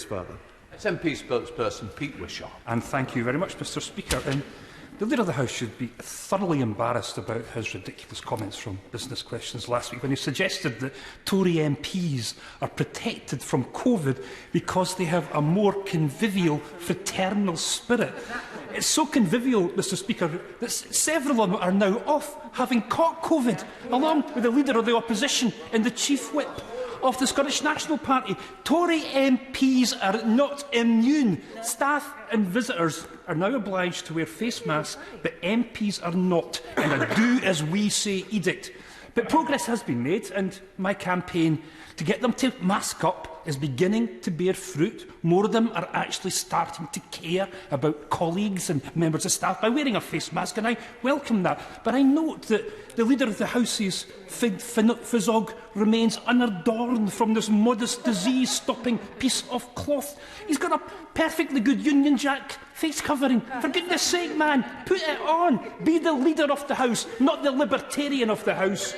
Further. SNP spokesperson Pete Wishart. And thank you very much, Mr Speaker. The Leader of the House should be thoroughly embarrassed about his ridiculous comments from Business Questions last week when he suggested that Tory MPs are protected from COVID because they have a more convivial, fraternal spirit. It's so convivial, Mr Speaker, that several of them are now off having caught COVID, along with the Leader of the Opposition and the Chief Whip of the Scottish National Party. Tory MPs are not immune. Staff and visitors are now obliged to wear face masks, but MPs are not, and a do-as-we-say edict. But progress has been made, and my campaign to get them to mask up is beginning to bear fruit. More of them are actually starting to care about colleagues and members of staff by wearing a face mask, and I welcome that. But I note that the Leader of the House's Fizzog remains unadorned from this modest disease-stopping piece of cloth. He's got a perfectly good Union Jack face covering. For goodness sake, man, put it on. Be the Leader of the House, not the Libertarian of the House.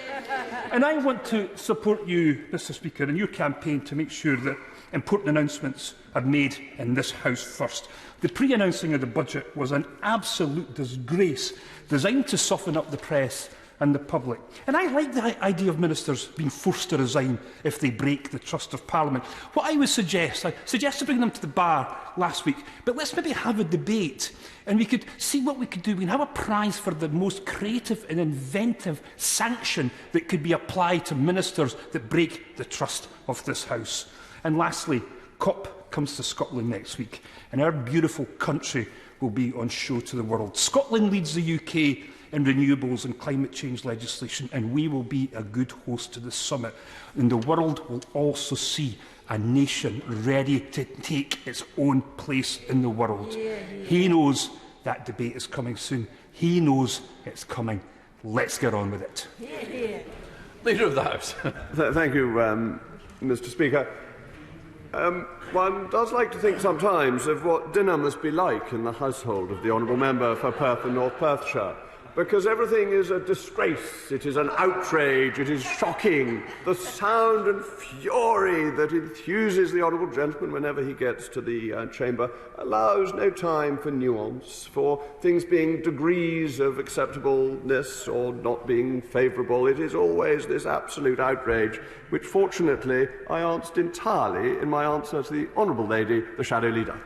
And I want to support you, Mr Speaker, in your campaign to make sure that important announcements are made in this House first. The pre-announcing of the budget was an absolute disgrace, designed to soften up the press and the public. And I like the idea of ministers being forced to resign if they break the trust of Parliament. What I suggest to bring them to the bar last week, but let's maybe have a debate and we could see what we could do. We can have a prize for the most creative and inventive sanction that could be applied to ministers that break the trust of this House. And lastly, COP comes to Scotland next week, and our beautiful country will be on show to the world. Scotland leads the UK in renewables and climate change legislation, and we will be a good host to the summit. And the world will also see a nation ready to take its own place in the world. He knows that debate is coming soon. He knows it's coming. Let's get on with it. Leader of the House. Thank you, Mr Speaker. One does like to think sometimes of what dinner must be like in the household of the Honourable Member for Perth and North Perthshire, because everything is a disgrace, it is an outrage, it is shocking. The sound and fury that enthuses the Honourable Gentleman whenever he gets to the chamber allows no time for nuance, for things being degrees of acceptableness or not being favourable. It is always this absolute outrage, which fortunately I answered entirely in my answer to the Honourable Lady, the Shadow Leader.